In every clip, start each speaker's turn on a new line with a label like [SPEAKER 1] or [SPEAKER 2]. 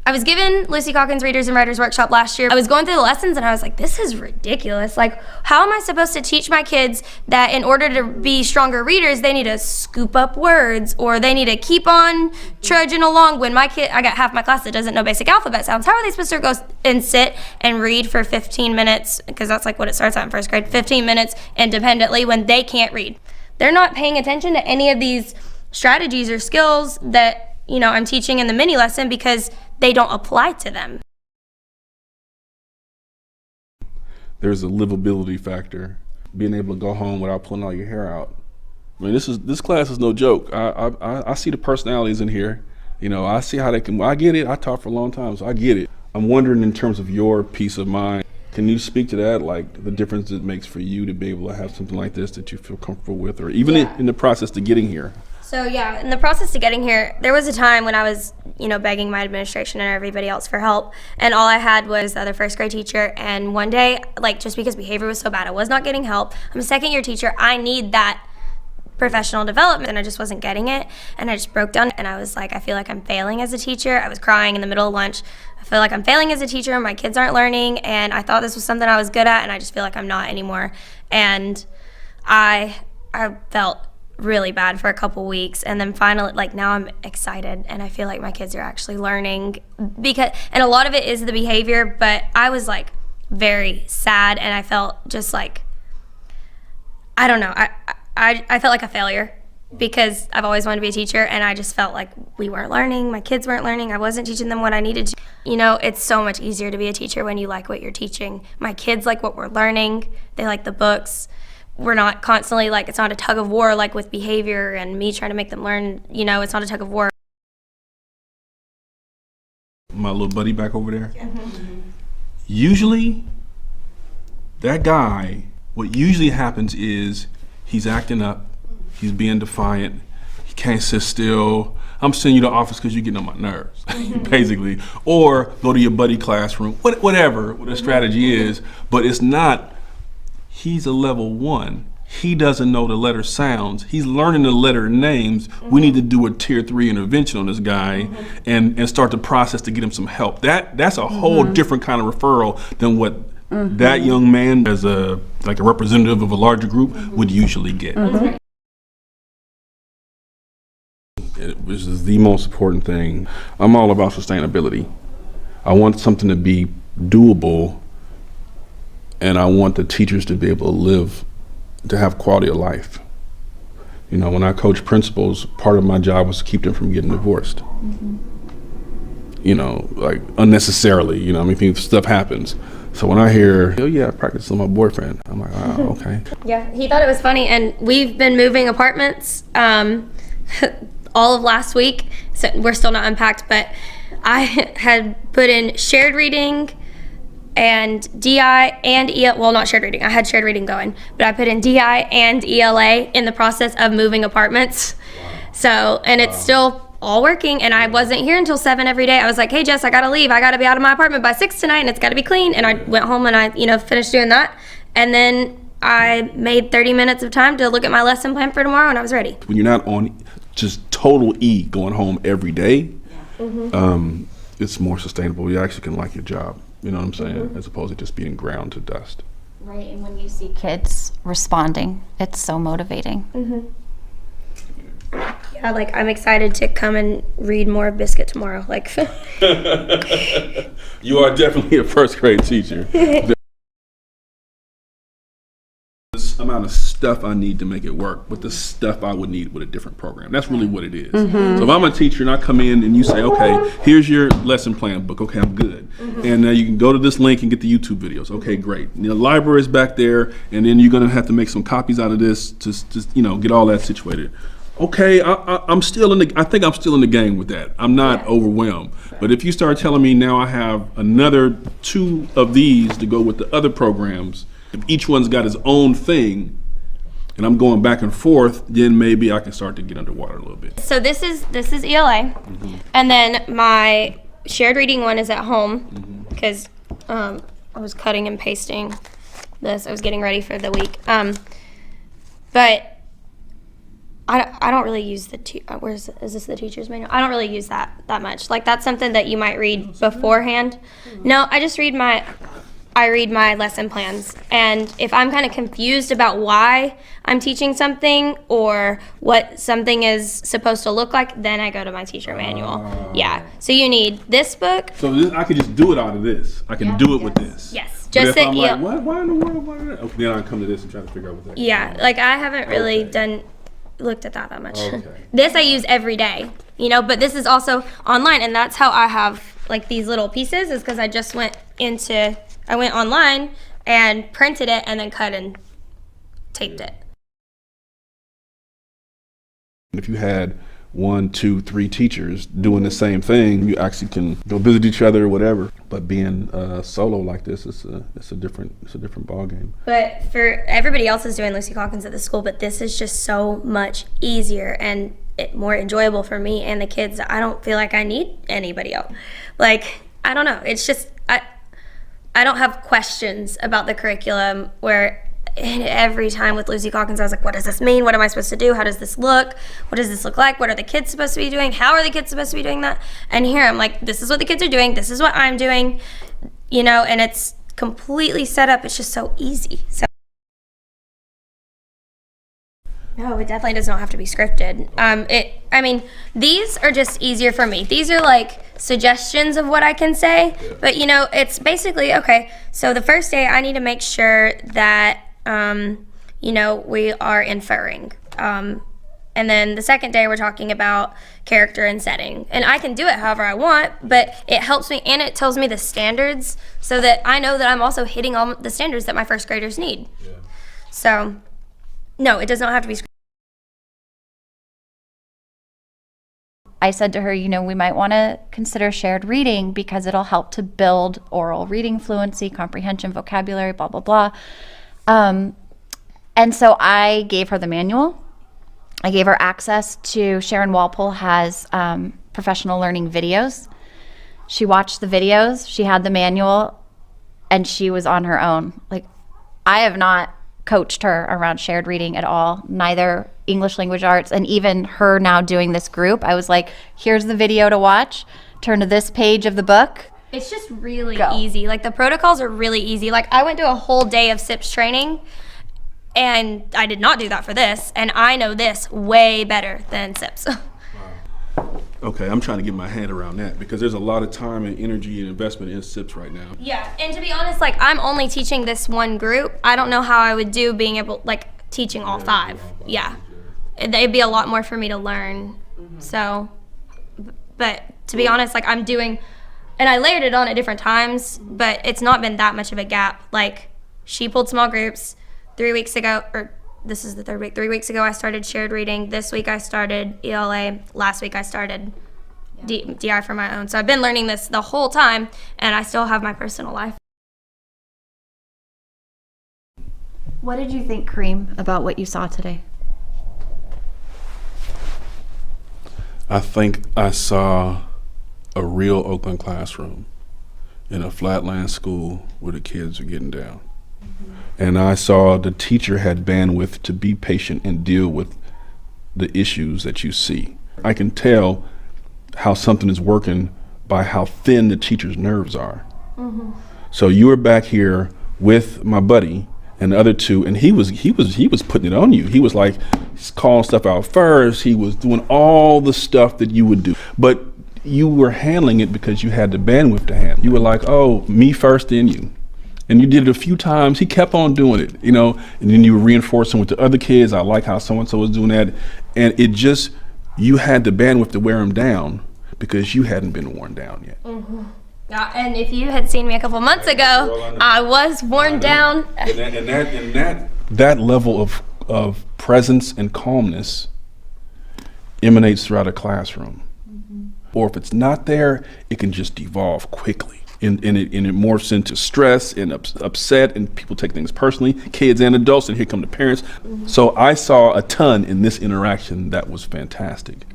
[SPEAKER 1] I was given Lucy Calkins Readers and Writers Workshop last year. I was going through the lessons and I was like, this is ridiculous. Like, how am I supposed to teach my kids that in order to be stronger readers, they need to scoop up words or they need to keep on trudging along when I got half my class that doesn't know basic alphabet sounds. How are they supposed to go and sit and read for 15 minutes, because that's like what it starts at in first grade, 15 minutes independently when they can't read? They're not paying attention to any of these strategies or skills that, you know, I'm teaching in the mini lesson because they don't apply to them.
[SPEAKER 2] There's a livability factor, being able to go home without pulling all your hair out. I mean, this class is no joke. I see the personalities in here. You know, I see how they can. I get it. I taught for a long time, so I get it. I'm wondering, in terms of your peace of mind, can you speak to that, like the difference it makes for you to be able to have something like this that you feel comfortable with, or even in the process to getting here?
[SPEAKER 1] So yeah, in the process of getting here, there was a time when I was, you know, begging my administration and everybody else for help, and all I had was the other first grade teacher. And one day, like, just because behavior was so bad, I was not getting help. I'm a second year teacher. I need that professional development, and I just wasn't getting it. And I just broke down, and I was like, I feel like I'm failing as a teacher. I was crying in the middle of lunch. I feel like I'm failing as a teacher. My kids aren't learning, and I thought this was something I was good at, and I just feel like I'm not anymore. And I felt really bad for a couple weeks, and then finally, like, now I'm excited and I feel like my kids are actually learning, and a lot of it is the behavior, but I was like very sad, and I felt just like, I don't know, I felt like a failure because I've always wanted to be a teacher, and I just felt like we weren't learning, my kids weren't learning, I wasn't teaching them what I needed to. You know, it's so much easier to be a teacher when you like what you're teaching. My kids like what we're learning, they like the books. We're not constantly, like, it's not a tug of war like with behavior and me trying to make them learn, you know, it's not a tug of war.
[SPEAKER 2] My little buddy back over there. Usually, that guy, what usually happens is he's acting up, he's being defiant, he can't sit still. I'm sending you to the office because you're getting on my nerves, basically. Or go to your buddy classroom, whatever the strategy is, but it's not. He's a level 1. He doesn't know the letter sounds. He's learning the letter names. We need to do a tier 3 intervention on this guy and start the process to get him some help. That's a whole different kind of referral than what that young man, as a representative of a larger group, would usually get. Which is the most important thing. I'm all about sustainability. I want something to be doable, and I want the teachers to be able to live, to have quality of life. You know, when I coach principals, part of my job was to keep them from getting divorced. You know, like unnecessarily, you know, I mean, stuff happens. So when I hear, oh yeah, I practiced with my boyfriend, I'm like, oh, okay. Yeah,
[SPEAKER 1] he thought it was funny, and we've been moving apartments all of last week, so we're still not unpacked, but I had put in shared reading, and DI and ELA, well, not shared reading, I had shared reading going, but I put in DI and ELA in the process of moving apartments. So, and it's still all working, and I wasn't here until 7 every day. I was like, hey Jess, I gotta leave, I gotta be out of my apartment by 6 tonight, and it's gotta be clean. And I went home and I, you know, finished doing that. And then I made 30 minutes of time to look at my lesson plan for tomorrow, and I was ready.
[SPEAKER 2] When you're not on just total E going home every day, it's more sustainable. You actually can like your job. You know what I'm saying? As opposed to just being ground to dust.
[SPEAKER 3] Right, and when you see kids responding, it's so motivating.
[SPEAKER 1] Yeah, like, I'm excited to come and read more of Biscuit tomorrow. Like,
[SPEAKER 2] you are definitely a first grade teacher. This amount of stuff I need to make it work, but the stuff I would need with a different program. That's really what it is. So if I'm a teacher and I come in and you say, okay, here's your lesson plan book. Okay, I'm good. And you can go to this link and get the YouTube videos. Okay, great. And the library is back there, and then you're gonna have to make some copies out of this to you know, get all that situated. Okay, I'm still in the. I think I'm still in the game with that. I'm not overwhelmed. But if you start telling me now I have another 2 of these to go with the other programs, if each one's got its own thing, and I'm going back and forth, then maybe I can start to get underwater a little bit.
[SPEAKER 1] So this is ELA, and then my shared reading one is at home because I was cutting and pasting this. I was getting ready for the week, but I don't really use is this the teacher's manual? I don't really use that much. Like, that's something that you might read beforehand. No, I just read my lesson plans, and if I'm kind of confused about why I'm teaching something or what something is supposed to look like, then I go to my teacher manual. Yeah. So you need this book.
[SPEAKER 2] So I could just do it out of this. I can do it with this.
[SPEAKER 1] Yes.
[SPEAKER 2] Just if I'm like, why in the world? Okay, then I come to this and try to figure out what that is.
[SPEAKER 1] Yeah. Like, I haven't really looked at that much. Okay. This I use every day, but this is also online, and that's how I have like these little pieces, is because I went online and printed it and then cut and taped it.
[SPEAKER 2] If you had 1, 2, 3 teachers doing the same thing, you actually can go visit each other or whatever. But being solo like this, it's a different ball game.
[SPEAKER 1] But for everybody else is doing Lucy Calkins at the school, but this is just so much easier and more enjoyable for me and the kids. I don't feel like I need anybody else. Like, I don't know. It's just I don't have questions about the curriculum where every time with Lucy Calkins I was like, what does this mean? What am I supposed to do? How does this look? What does this look like? What are the kids supposed to be doing? How are the kids supposed to be doing that? And here I'm like, this is what the kids are doing. This is what I'm doing, and it's completely set up. It's just so easy. So no, it definitely does not have to be scripted. These are just easier for me. These are like suggestions of what I can say, but it's basically, okay, so the first day I need to make sure that, we are inferring. And then the second day we're talking about character and setting. And I can do it however I want, but it helps me and it tells me the standards so that I know that I'm also hitting all the standards that my first graders need. Yeah. So, no, it does not have to be scripted.
[SPEAKER 3] I said to her, we might want to consider shared reading because it'll help to build oral reading fluency, comprehension, vocabulary, blah, blah, blah. And so I gave her the manual. I gave her access to Sharon Walpole has professional learning videos. She watched the videos, she had the manual, and she was on her own. Like, I have not coached her around shared reading at all, neither English language arts, and even her now doing this group. I was like, here's the video to watch, turn to this page of the book.
[SPEAKER 1] It's just really easy. Like, the protocols are really easy. Like, I went to a whole day of SIPS training, and I did not do that for this, and I know this way better than SIPS.
[SPEAKER 2] Okay, I'm trying to get my head around that because there's a lot of time and energy and investment in SIPS right now.
[SPEAKER 1] Yeah, and to be honest, like, I'm only teaching this one group. I don't know how I would do being able, like, teaching all 5. Yeah. It'd be a lot more for me to learn. So, but to be honest, like, I'm doing, and I layered it on at different times, but it's not been that much of a gap. Like, she pulled small groups 3 weeks ago, or this is the 3rd week. 3 weeks ago, I started shared reading. This week, I started ELA. Last week, I started DI for my own. So I've been learning this the whole time, and I still have my personal life.
[SPEAKER 3] What did you think, Kareem, about what you saw today?
[SPEAKER 2] I think I saw a real Oakland classroom in a flatland school where the kids are getting down. And I saw the teacher had bandwidth to be patient and deal with the issues that you see. I can tell how something is working by how thin the teacher's nerves are. Mm-hmm. So you were back here with my buddy and the other 2, and he was putting it on you. He was like calling stuff out first. He was doing all the stuff that you would do, but you were handling it because you had the bandwidth to handle. You were like, oh, me first, then you. And you did it a few times. He kept on doing it, and then you were reinforcing with the other kids. I like how so-and-so was doing that. And it just, you had the bandwidth to wear him down because you hadn't been worn down yet.
[SPEAKER 1] Mm-hmm. Yeah, and if you had seen me a couple months ago, I was worn down.
[SPEAKER 2] And that level of presence and calmness emanates throughout a classroom. Mm-hmm. Or if it's not there, it can just devolve quickly. And it morphs into stress and upset, and people take things personally, kids and adults, and here come the parents. Mm-hmm. So I saw a ton in this interaction that was fantastic.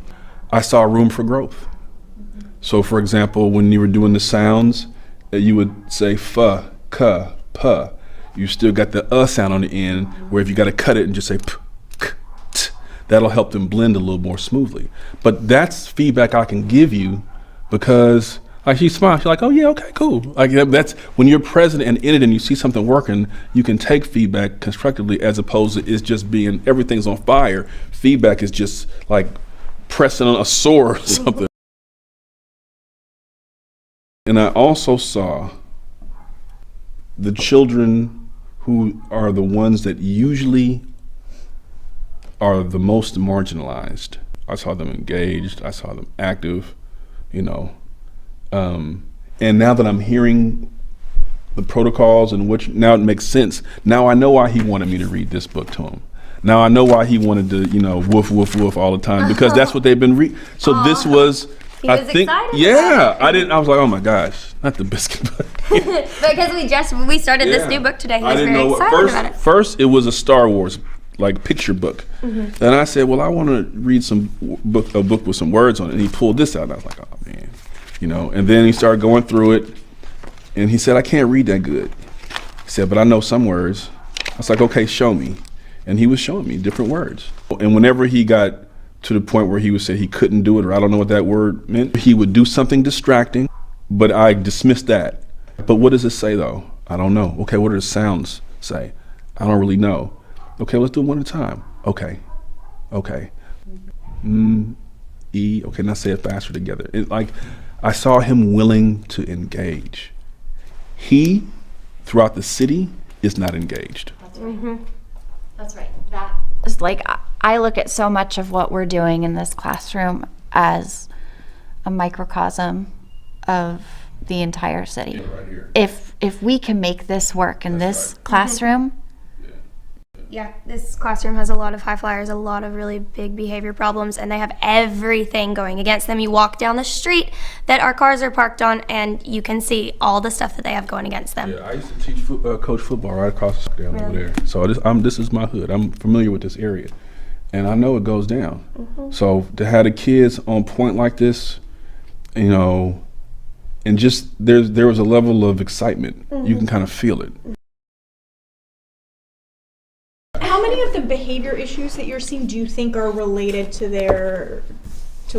[SPEAKER 2] I saw room for growth. Mm-hmm. So for example, when you were doing the sounds, you would say f, k, p. You still got the sound on the end, where if you got to cut it and just say p, k, t, that'll help them blend a little more smoothly. But that's feedback I can give you because like she smiles, she's like, oh yeah, okay, cool. Like that's when you're present and in it and you see something working, you can take feedback constructively as opposed to it's just being everything's on fire. Feedback is just like pressing on a sore or something. And I also saw the children who are the ones that usually are the most marginalized. I saw them engaged, I saw them active, you know. And now that I'm hearing the protocols and which now it makes sense. Now I know why he wanted me to read this book to him. Now I know why he wanted to, you know, woof, woof, woof all the time because that's what they've been reading. So this was,
[SPEAKER 1] He was excited
[SPEAKER 2] yeah,
[SPEAKER 1] about it.
[SPEAKER 2] I was like, oh my gosh, not the biscuit book.
[SPEAKER 1] Because we started this new book today. He was very excited about it.
[SPEAKER 2] First, it was a Star Wars like picture book.
[SPEAKER 1] Mm-hmm.
[SPEAKER 2] And I said, well, I want to read a book with some words on it. And he pulled this out. And I was like, oh man, you know. And then he started going through it, and he said, I can't read that good. He said, but I know some words. I was like, okay, show me. And he was showing me different words. And whenever he got to the point where he would say he couldn't do it, or I don't know what that word meant, he would do something distracting, but I dismissed that. But what does it say though? I don't know. Okay, what do the sounds say? I don't really know. Okay, let's do it one at a time. Okay. E. Okay, now say it faster together. Like, I saw him willing to engage. He, throughout the city, is not engaged.
[SPEAKER 3] That's right. Mm-hmm. That's right. That is like, I look at so much of what we're doing in this classroom as a microcosm of the entire city.
[SPEAKER 2] Yeah, right here.
[SPEAKER 3] If we can make this work in this classroom,
[SPEAKER 1] Yeah, this classroom has a lot of high flyers, a lot of really big behavior problems, and they have everything going against them. You walk down the street that our cars are parked on, and you can see all the stuff that they have going against them.
[SPEAKER 2] Yeah, I used to teach coach football right across the street over there. So this is my hood. I'm familiar with this area, and I know it goes down. Mm-hmm. So to have the kids on point like this, you know, and just there was a level of excitement. Mm-hmm. You can kind of feel it.
[SPEAKER 4] How many of the behavior issues that you're seeing do you think are related to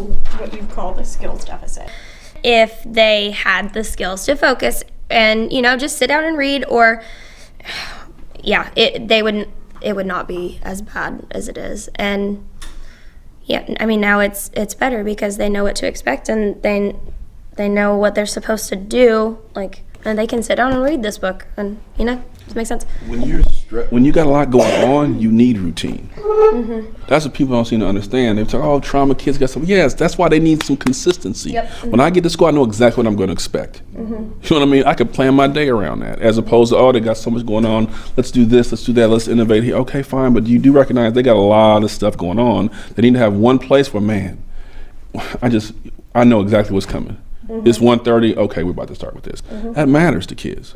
[SPEAKER 4] what you call the skills deficit?
[SPEAKER 1] If they had the skills to focus and, you know, just sit down and read, or yeah, it would not be as bad as it is. And yeah, I mean, now it's better because they know what to expect, and they know what they're supposed to do, like, and they can sit down and read this book, and, you know, it makes sense.
[SPEAKER 2] When you got a lot going on, you need routine. Mm-hmm. That's what people don't seem to understand. They talk, oh, trauma kids got some. Yes, that's why they need some consistency.
[SPEAKER 1] Yep. Mm-hmm.
[SPEAKER 2] When I get to school, I know exactly what I'm going to expect. Mm-hmm. You know what I mean? I could plan my day around that, as opposed to, oh, they got so much going on. Let's do this, let's do that, let's innovate here. Okay, fine, but you do recognize they got a lot of stuff going on. They need to have one place where, man, I know exactly what's coming. Mm-hmm. It's 1:30. Okay, we're about to start with this. Mm-hmm. That matters to kids.